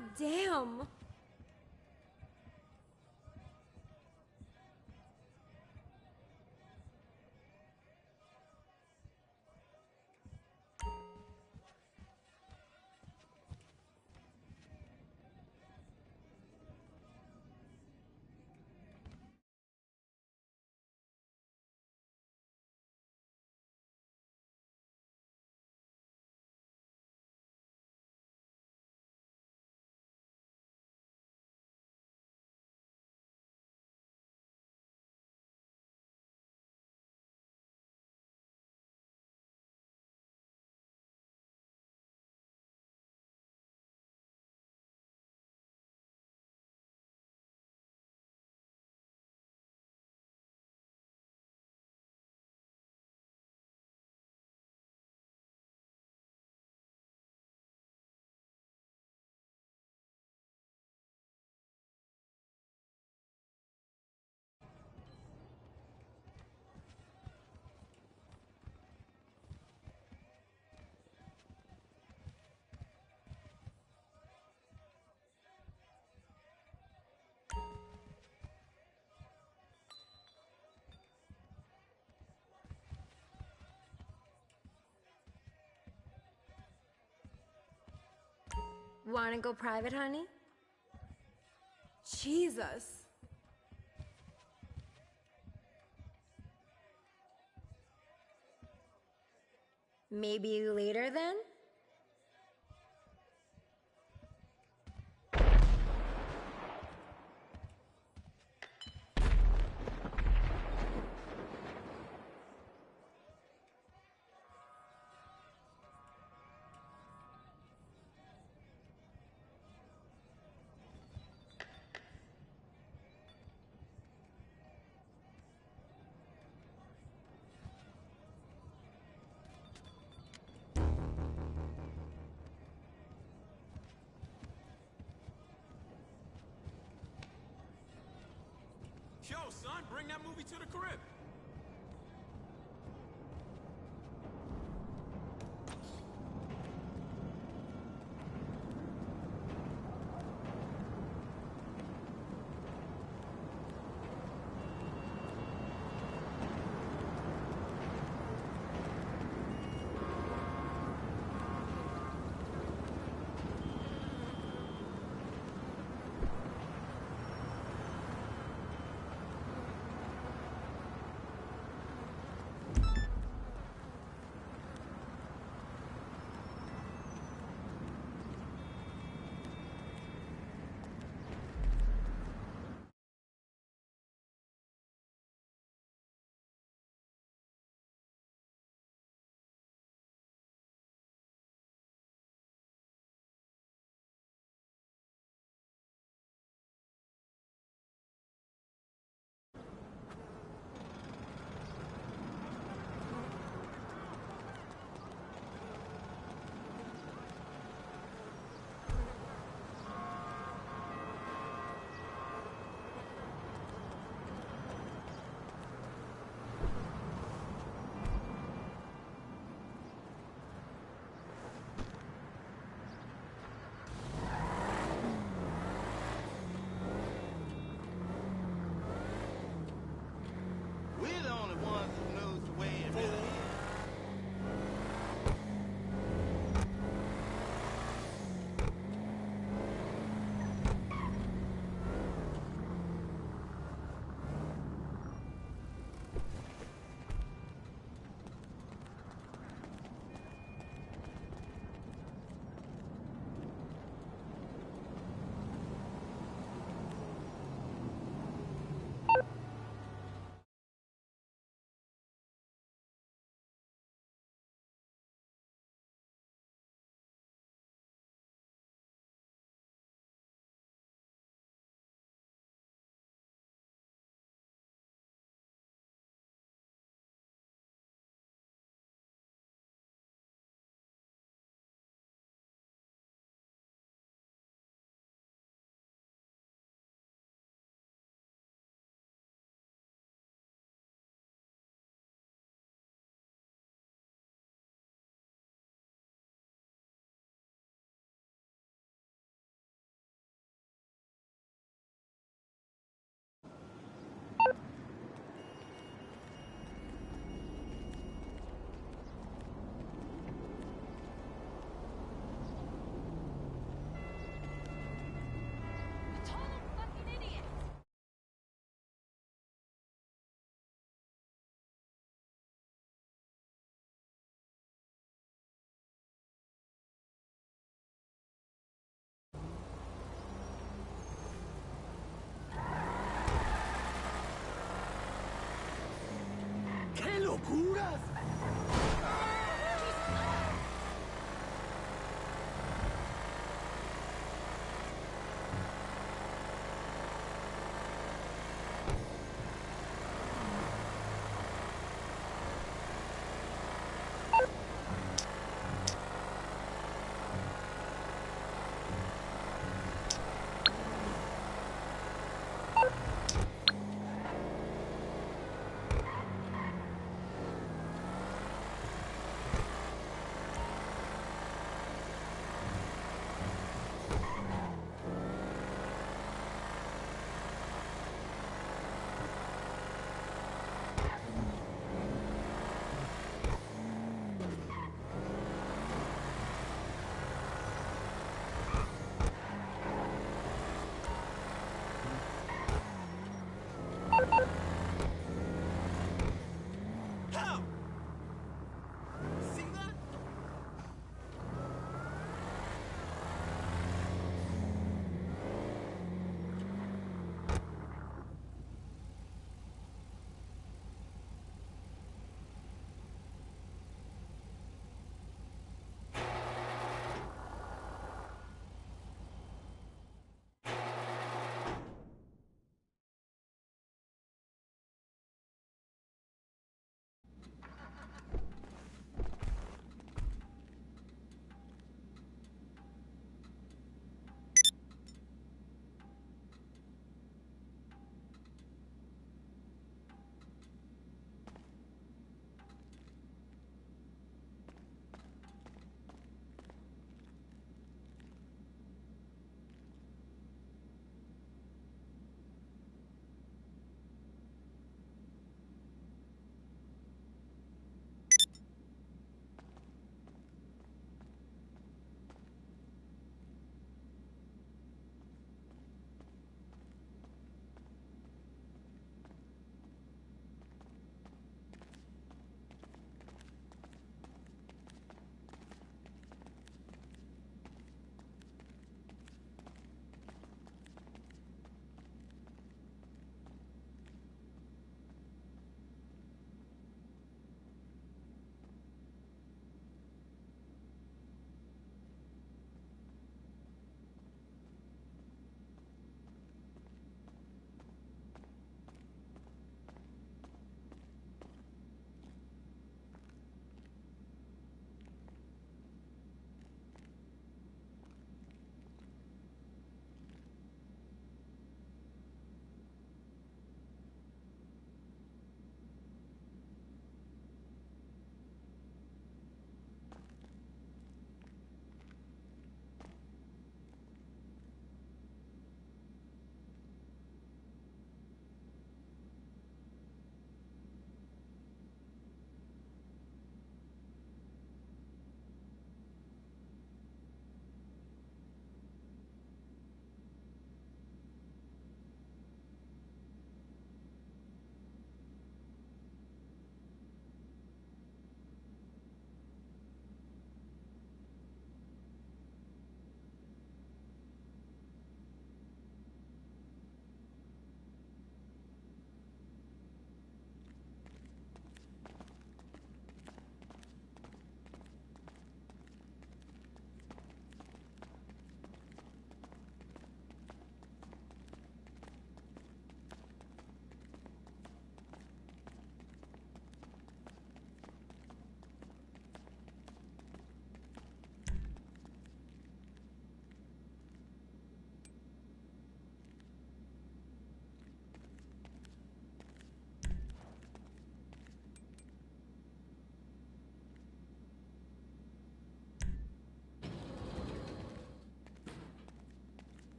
God damn! Wanna go private, honey? Jesus. Maybe later then? Yo, son, bring that movie to the crib. us!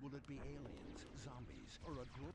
Will it be aliens, zombies, or a group?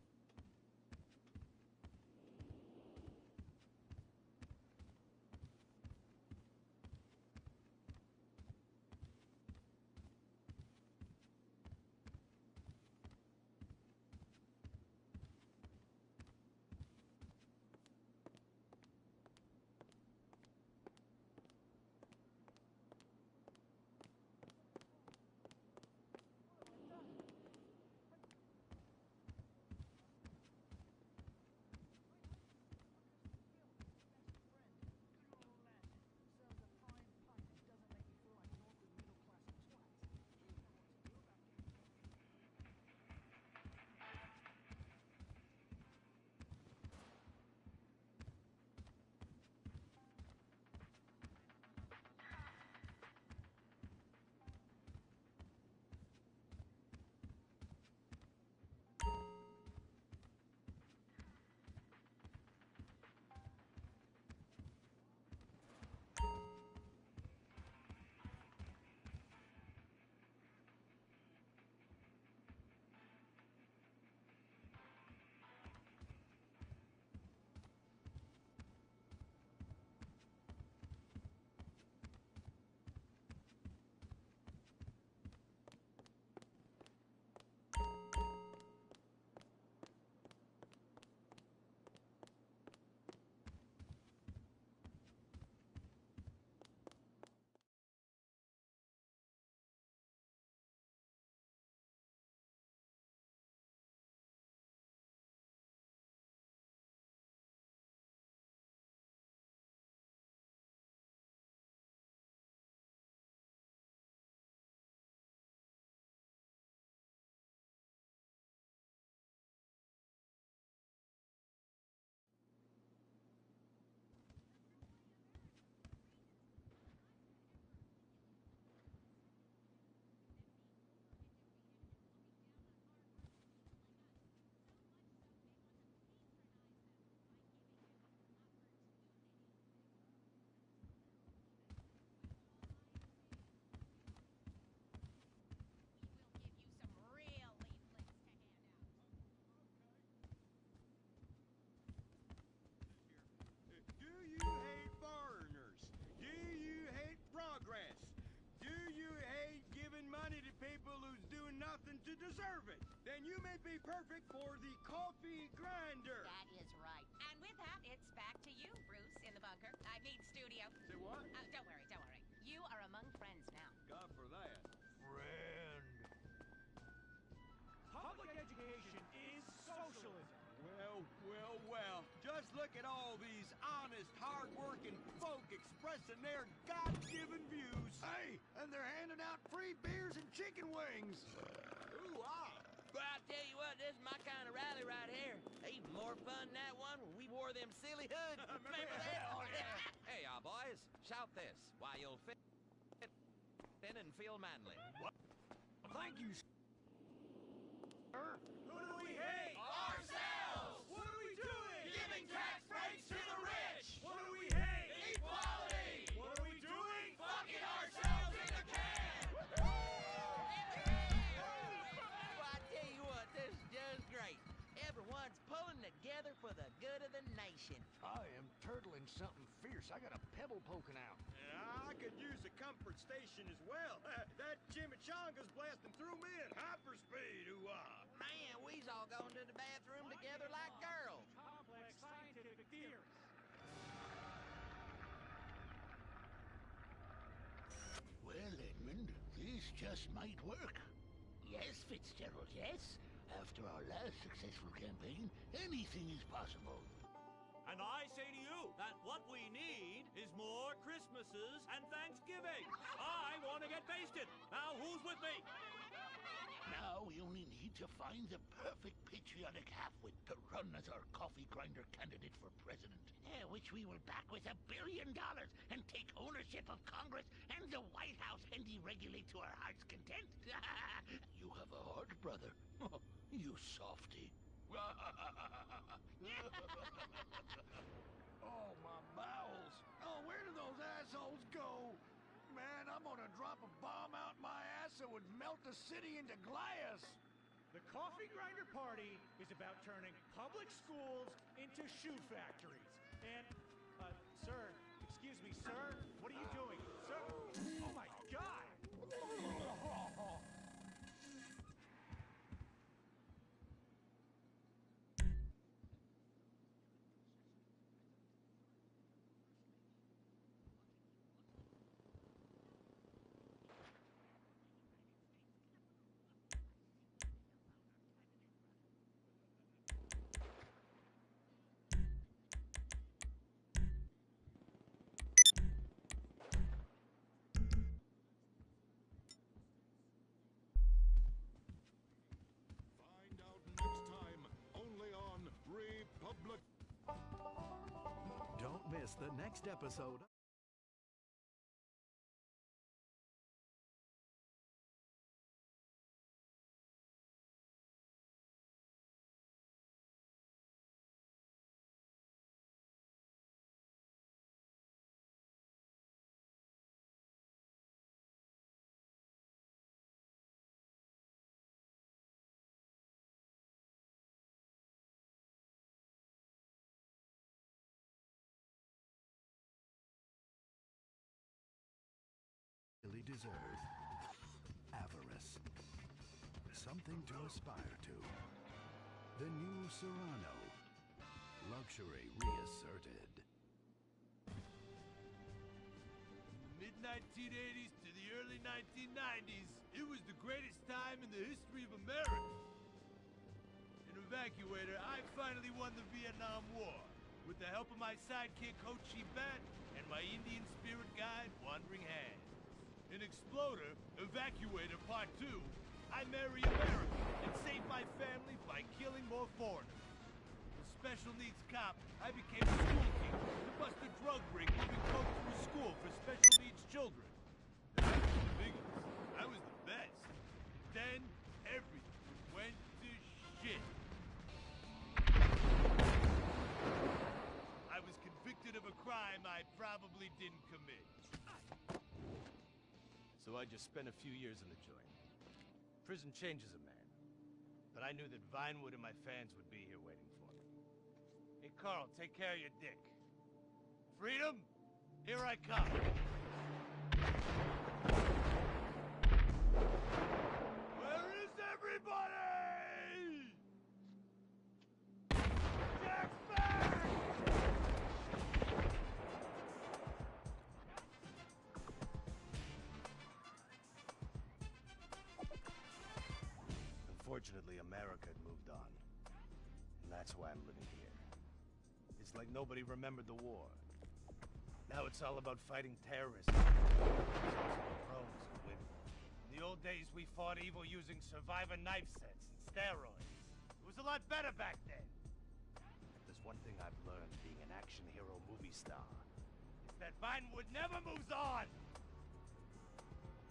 Do you hate foreigners? Do you hate progress? Do you hate giving money to people who's doing nothing to deserve it? Then you may be perfect for the coffee grinder. That is right. And with that, it's back to you, Bruce, in the bunker. I mean, studio. Say what? Don't worry, don't worry. You are among friends now. God for that. Friend. Public education is socialism. Well. Just look at all these honest, hard-working folk expressing their God-given views. Hey, and they're handing out free beers and chicken wings. Ooh, ah. But I tell you what, this is my kind of rally right here. Even more fun than that one where we wore them silly hoods. Remember that? Oh, yeah. Hey, y'all boys, shout this while you'll fit in and feel manly. What? Thank you, sir. Who do we hate? Ourselves! What are we doing? Giving tax breaks to the rich! What do we hate? Equality! What are we doing? Fucking ourselves in the can! Well, I tell you what, this is just great. Everyone's pulling together for the good of the nation. I am turtling something fierce. I got a pebble poking out. I could use a comfort station as well. That chimichanga's blasting through me at hyperspeed. Ooh-ah. Man, we's all going to the bathroom together like girls. Complex scientific theories. Well, Edmund, this just might work. Yes, Fitzgerald, yes. After our last successful campaign, anything is possible. And I say to you that what we need is more Christmases and Thanksgiving. I want to get basted. Now, who's with me? Now we only need to find the perfect patriotic halfwit to run as our coffee grinder candidate for president. Which we will back with $1 billion and take ownership of Congress and the White House and deregulate to our heart's content. You have a heart, brother. You softy. Oh, my bowels. Oh, where do those assholes go? Man, I'm gonna drop a bomb out my ass that would melt the city into glass. The Coffee Grinder Party is about turning public schools into shoe factories. And, sir, excuse me, sir, what are you doing? Sir, oh my God! Find out next time, only on Republic. Don't miss the next episode. Really deserve avarice. Something to aspire to. The new Serrano. Luxury reasserted. Mid-1980s to the early 1990s, it was the greatest time in the history of America. An evacuator, I finally won the Vietnam War with the help of my sidekick Ho Chi Bat and my Indian spirit guide Wandering Hand. An exploder, evacuator part 2, I marry America and save my family by killing more foreigners. A special needs cop, I became a school teacher to bust a drug ring moving coke to a school for special needs children. And I was the biggest. I was the best. Then everything went to shit. I was convicted of a crime I probably didn't commit. So I just spent a few years in the joint. Prison changes a man. But I knew that Vinewood and my fans would be here waiting for me. Hey, Carl, take care of your dick. Freedom, here I come. Where is everybody? Jack's back! Unfortunately, America had moved on. And that's why I'm living here. It's like nobody remembered the war. Now it's all about fighting terrorism. Drones and women. In the old days, we fought evil using survivor knife sets and steroids. It was a lot better back then. If there's one thing I've learned being an action hero movie star, it's that Vinewood never moves on!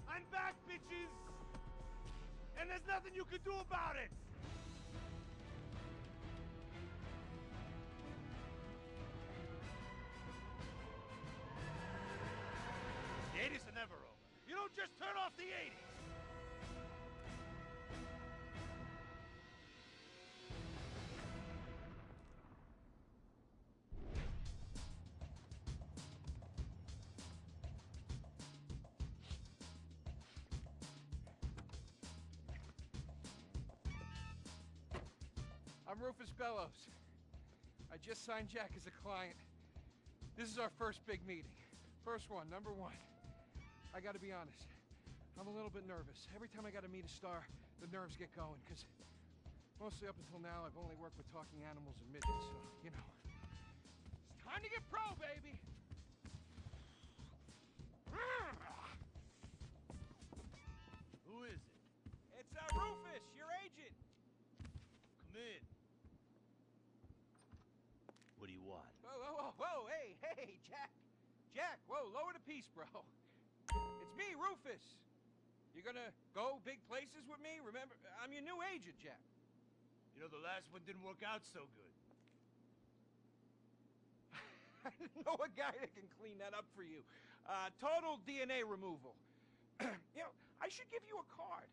I'm back, bitches! And there's nothing you can do about it! The 80s are never over. You don't just turn off the 80s! I'm Rufus Bellows. I just signed Jack as a client. This is our first big meeting. First one, number one. I gotta be honest, I'm a little bit nervous. Every time I gotta meet a star, the nerves get going, because mostly up until now, I've only worked with talking animals and midgets, so, you know. It's time to get pro, baby! Who is it? It's Rufus, your agent. Come in. What do you want? Whoa, whoa, whoa, whoa, hey, hey, Jack. Jack, whoa, lower the piece, bro. It's me, Rufus. You gonna go big places with me? Remember, I'm your new agent, Jack. You know, the last one didn't work out so good. I know a guy that can clean that up for you. Total DNA removal. You know, I should give you a card.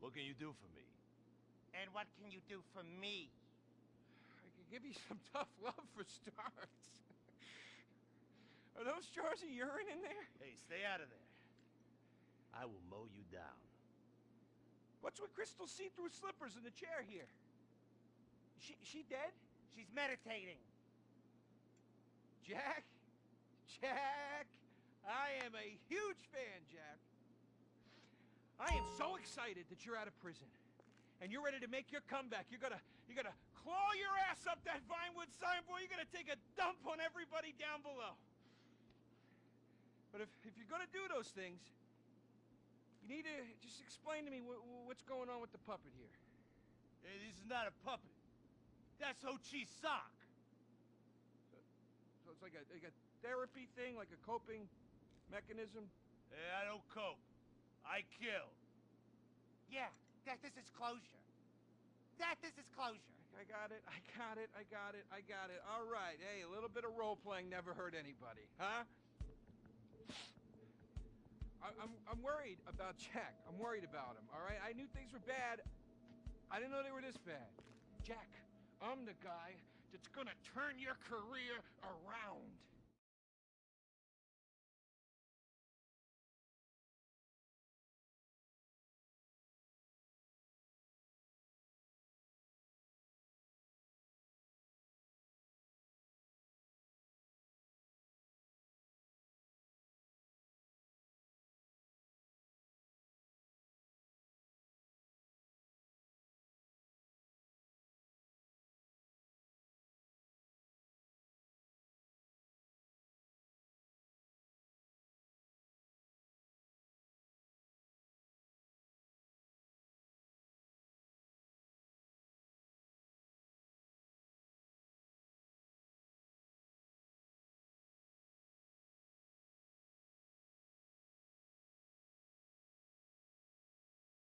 What can you do for me? And what can you do for me? I can give you some tough love for starts. Are those jars of urine in there? Hey, stay out of there. I will mow you down. What's with Crystal's see-through slippers in the chair here? She dead? She's meditating. Jack? Jack! I am a huge fan, Jack. I am so excited that you're out of prison. And you're ready to make your comeback. You're gonna claw your ass up that Vinewood signboard. You're gonna take a dump on everybody down below. But if you're gonna do those things, you need to just explain to me what's going on with the puppet here. Hey, this is not a puppet. That's Ho Chi's sock. So it's like a therapy thing, like a coping mechanism? Hey, I don't cope. I kill. Yeah, this is closure. This is closure. I got it. All right. Hey, a little bit of role-playing never hurt anybody, huh? I'm worried about Jack. I'm worried about him, all right? I knew things were bad. I didn't know they were this bad. Jack, I'm the guy that's gonna turn your career around.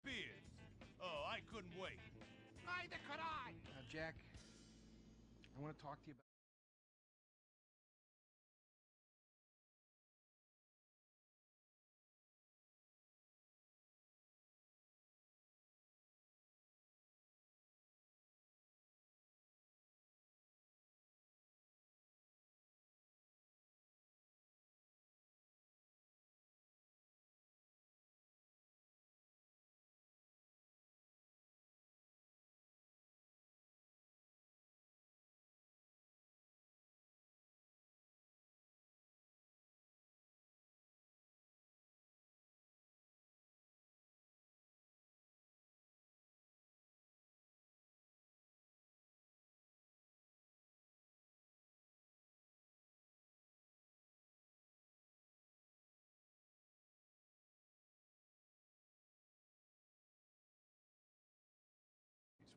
Beers. Oh, I couldn't wait. Neither could I. Jack, I want to talk to you about...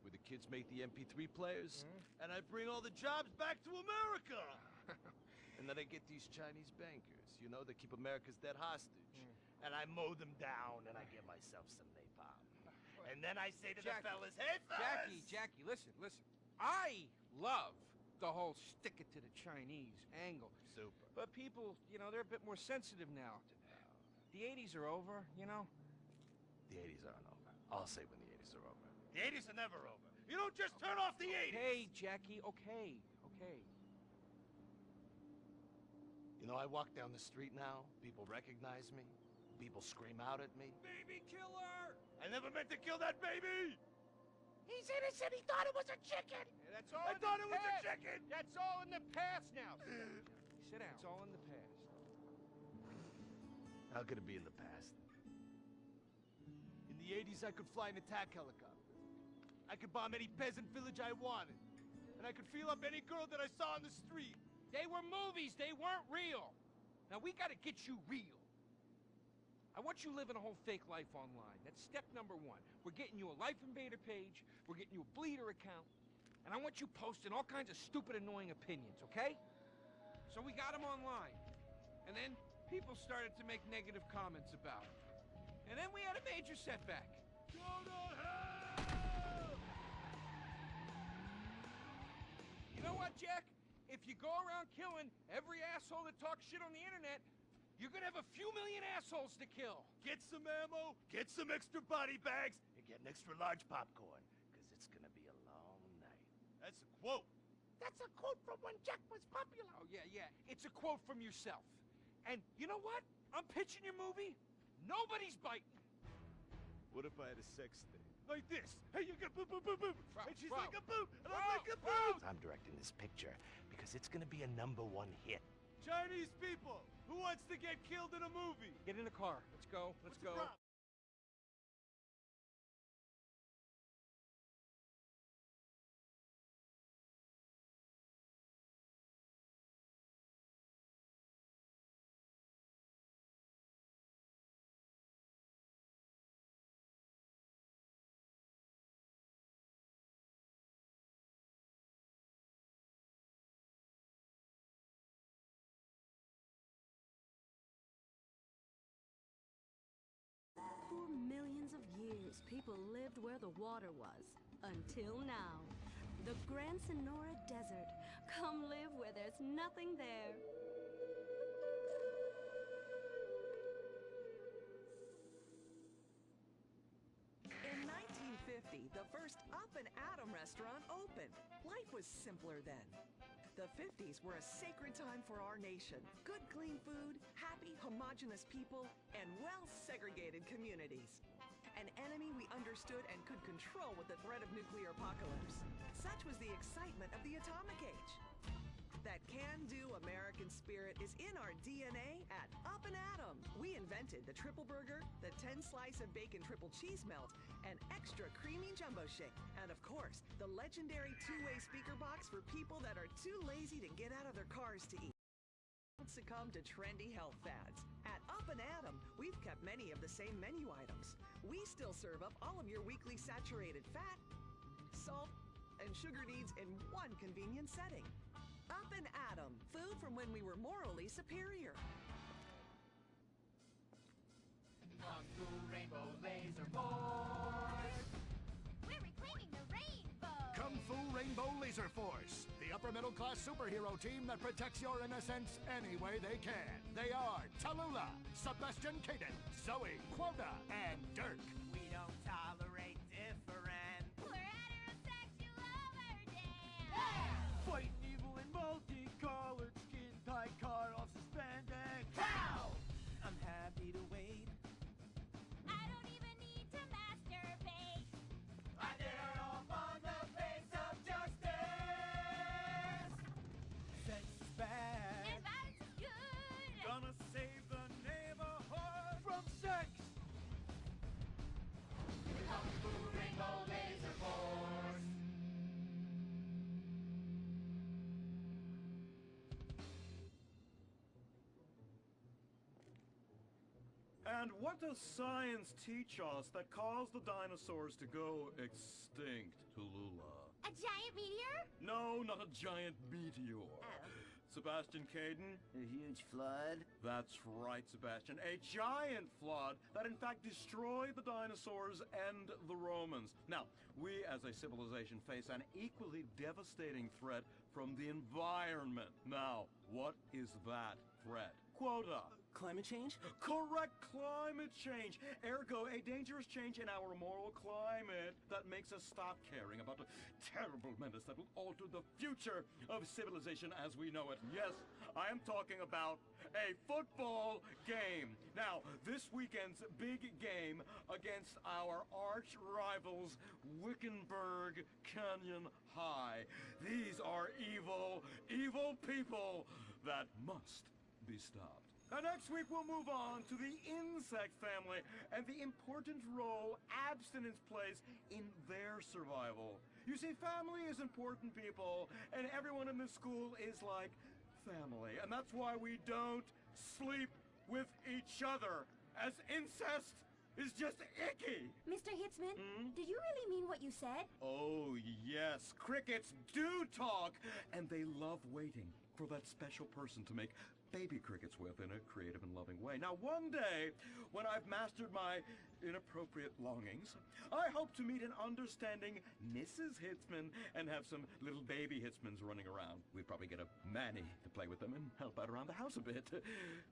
Where the kids make the MP3 players, and I bring all the jobs back to America. And then I get these Chinese bankers, you know, that keep America's debt hostage. And I mow them down, and I get myself some napalm. And then I say to the fellas, hey, fellas! Jackie, listen. I love the whole stick it to the Chinese angle. Super. But people, you know, they're a bit more sensitive now. The 80s are over, you know? The 80s aren't over. I'll say when the 80s are over. The 80s are never over. You don't just turn off the 80s! Okay, Jackie, okay. You know, I walk down the street now, people recognize me, people scream out at me. Baby killer! I never meant to kill that baby! He's innocent. He thought it was a chicken. Yeah, that's all I thought it was a chicken! That's all in the past now. Sit down. It's all in the past. How could it be in the past? In the 80s, I could fly an attack helicopter. I could bomb any peasant village I wanted. And I could feel up any girl that I saw on the street. They were movies. They weren't real. Now, we gotta get you real. I want you living a whole fake life online. That's step number one. We're getting you a Life Invader page. We're getting you a Bleeder account. And I want you posting all kinds of stupid, annoying opinions, okay? So we got them online. And then people started to make negative comments about it. And then we had a major setback. Go to hell! You know what, Jack? If you go around killing every asshole that talks shit on the internet, you're gonna have a few million assholes to kill. Get some ammo, get some extra body bags, and get an extra large popcorn, because it's gonna be a long night. That's a quote. That's a quote from when Jack was popular. Oh, yeah. It's a quote from yourself. And you know what? I'm pitching your movie. Nobody's biting. What if I had a sex thing? Like this. Hey, you got boop, boop, boop, boop. And she's Bro. like a boop, and I'm like a boop. I'm directing this picture because it's gonna be a #1 hit. Chinese people, who wants to get killed in a movie? Get in the car. Let's go. Let's go. For millions of years, people lived where the water was. Until now. The Grand Sonora Desert. Come live where there's nothing there. In 1950, the first Up and Atom restaurant opened. Life was simpler then. The 50s were a sacred time for our nation. Good, clean food, happy, homogenous people, and well-segregated communities. An enemy we understood and could control with the threat of nuclear apocalypse. Such was the excitement of the atomic age. That can-do American spirit is in our DNA at Up and Atom. We invented the triple burger, the 10-slice of bacon triple cheese melt, and extra creamy jumbo shake. And of course, the legendary two-way speaker box for people that are too lazy to get out of their cars to eat. Don't succumb to trendy health fads. At Up and Atom, we've kept many of the same menu items. We still serve up all of your weekly saturated fat, salt, and sugar needs in one convenient setting. Up and Atom, food from when we were morally superior. Kung Fu Rainbow Laser Force! We're reclaiming the rainbow! Kung Fu Rainbow Laser Force, the upper-middle-class superhero team that protects your innocence any way they can. They are Tallulah, Sebastian Caden, Zoe, Quota, and Dirk. We don't tolerate different. We're heterosexual overdance! Fighting evil in multicolored skin tight car off suspended. Pow! I'm happy to wait. I don't even need to masturbate! I dare off on the face of justice. Sex is bad. And violence is good! Gonna save the neighborhood from sex. Kung Fu Rainbow Laser Force! And what does science teach us that caused the dinosaurs to go extinct, Tallulah? A giant meteor? No, not a giant meteor. Sebastian Caden? A huge flood? That's right, Sebastian. A giant flood that in fact destroyed the dinosaurs and the Romans. Now, we as a civilization face an equally devastating threat from the environment. Now, what is that threat? Quota. Climate change? Correct, climate change. Ergo, a dangerous change in our moral climate that makes us stop caring about the terrible menace that will alter the future of civilization as we know it. Yes, I am talking about a football game. Now, this weekend's big game against our arch rivals, Wickenburg Canyon High. These are evil, evil people that must be stopped. Now, next week we'll move on to the insect family and the important role abstinence plays in their survival. You see, family is important, people, and everyone in this school is like family. And that's why we don't sleep with each other, as incest is just icky. Mr. Hitzman, did you really mean what you said? Oh, yes. Crickets do talk, and they love waiting for that special person to make baby crickets with in a creative and loving way. Now, one day, when I've mastered my inappropriate longings, I hope to meet an understanding Mrs. Hitzman and have some little baby Hitzmans running around. We'd probably get a Manny to play with them and help out around the house a bit.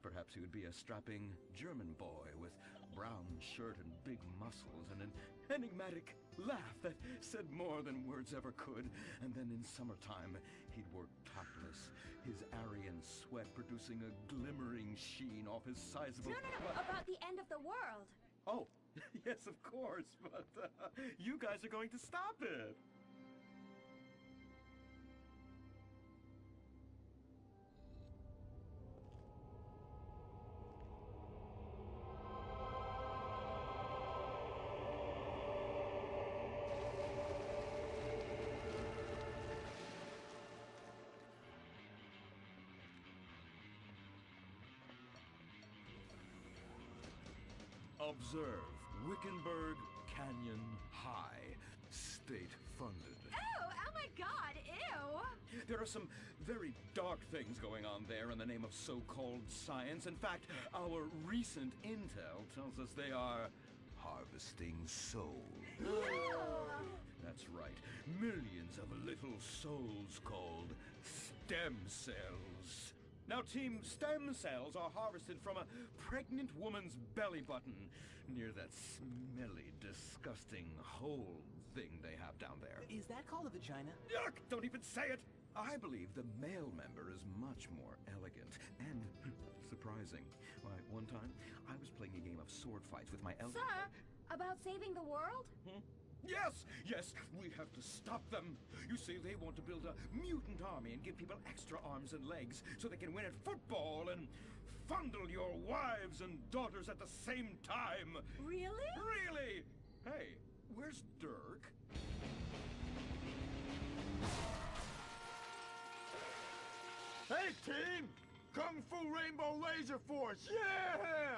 Perhaps he would be a strapping German boy with brown shirt and big muscles, and an enigmatic laugh that said more than words ever could. And then in summertime, he'd work topless, his Aryan sweat producing a glimmering sheen off his sizable... No, about the end of the world. Oh, yes, of course, but you guys are going to stop it. Observe, Wickenburg Canyon High, state-funded. Oh my God, ew! There are some very dark things going on there in the name of so-called science. In fact, our recent intel tells us they are harvesting souls. That's right, millions of little souls called stem cells. Now, Team Stem Cells are harvested from a pregnant woman's belly button near that smelly, disgusting hole thing they have down there. Is that called a vagina? Yuck! Don't even say it! I believe the male member is much more elegant and surprising. Why, one time, I was playing a game of sword fights with my elder... Sir, about saving the world? Yes! Yes! We have to stop them! You see, they want to build a mutant army and give people extra arms and legs so they can win at football and fondle your wives and daughters at the same time! Really? Really! Hey, where's Dirk? Hey, team! Kung Fu Rainbow Laser Force, yeah!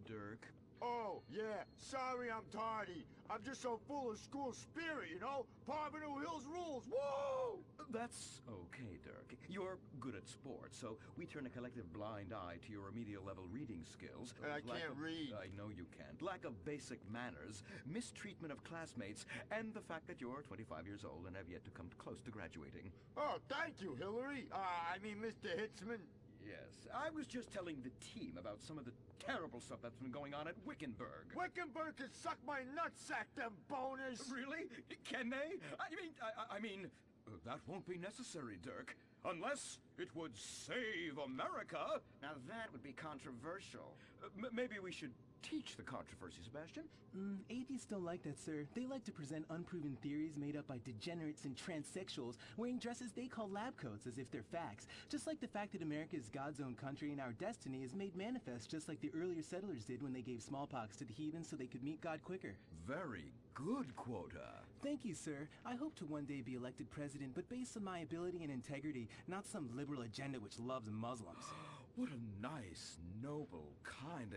Dirk? Oh, yeah, sorry I'm tardy. I'm just so full of school spirit, you know? Parvenu Hills rules, whoa! That's okay, Dirk. You're good at sports, so we turn a collective blind eye to your remedial level reading skills. I can't read. I know you can't. Lack of basic manners, mistreatment of classmates, and the fact that you're 25 years old and have yet to come close to graduating. Oh, thank you, Hillary. I mean, Mr. Hitzman. Yes, I was just telling the team about some of the terrible stuff that's been going on at Wickenburg. Wickenburg can suck my nutsack, them boners! Really? Can they? I mean, that won't be necessary, Dirk. Unless it would save America. Now that would be controversial. Maybe we should teach the controversy, Sebastian. Atheists don't like that, sir. They like to present unproven theories made up by degenerates and transsexuals wearing dresses they call lab coats as if they're facts. Just like the fact that America is God's own country and our destiny is made manifest just like the earlier settlers did when they gave smallpox to the heathens so they could meet God quicker. Very good, Quota. Thank you, sir. I hope to one day be elected president, but based on my ability and integrity, not some liberal agenda which loves Muslims. What a nice, noble, kind,